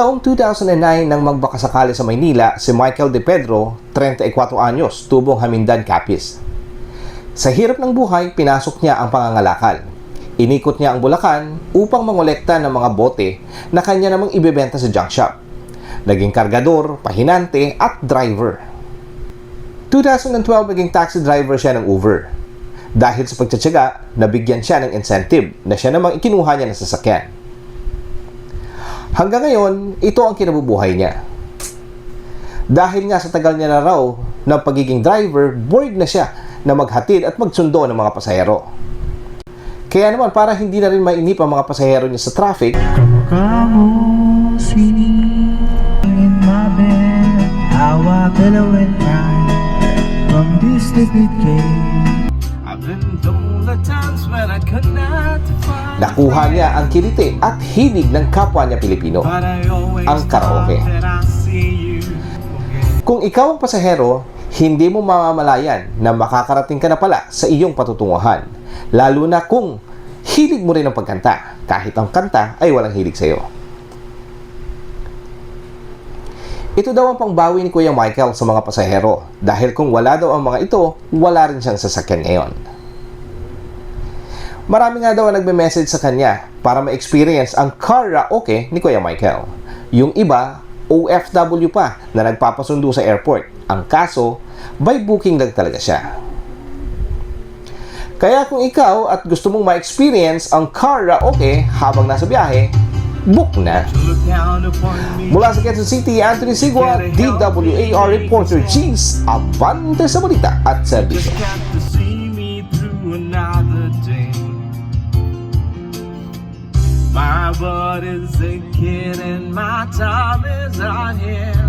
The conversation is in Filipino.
Taong 2009 nang magbakasakali sa Maynila si Michael De Pedro, 34 anyos, tubong Hamindan, Capiz. Sa hirap ng buhay, pinasok niya ang pangangalakal. Inikot niya ang Bulacan upang mangolekta ng mga bote na kanya namang ibebenta sa junk shop. Naging kargador, pahinante at driver. 2012 naging taxi driver siya ng Uber. Dahil sa pagtsatsaga, nabigyan siya ng incentive na siya namang ikinuha niya ng sasakyan. Hanggang ngayon, ito ang kinabubuhay niya. Dahil nga sa tagal niya na raw ng pagiging driver, bored na siya na maghatid at magsundo ng mga pasahero. Kaya naman, para hindi na rin mainip ang mga pasahero niya sa traffic, in my bed, how I pillow and cry from this stupid game. I've been told the times when I could not find. nakuha niya ang kiliti at hilig ng kapwa niya Pilipino, ang karaoke. Kung ikaw ang pasahero, hindi mo mamamalayan na makakarating ka na pala sa iyong patutunguhan, lalo na kung hilig mo rin ang pagkanta, kahit ang kanta ay walang hilig sa iyo. Ito daw ang pangbawi ni Kuya Michael sa mga pasahero, dahil kung wala daw ang mga ito, wala rin siyang sasakyan ngayon. Marami nga daw ang nagme-message sa kanya para ma-experience ang karaoke ni Kuya Michael. Yung iba, OFW pa na nagpapasundo sa airport. Ang kaso, by booking lang talaga siya. Kaya kung ikaw at gusto mong ma-experience ang karaoke habang nasa biyahe, book na. Mula sa Quezon City, Anthony Sigua, DWAR Reporter Cheese, abante sa balita at serbisyo. My butt is aching and my time is out here.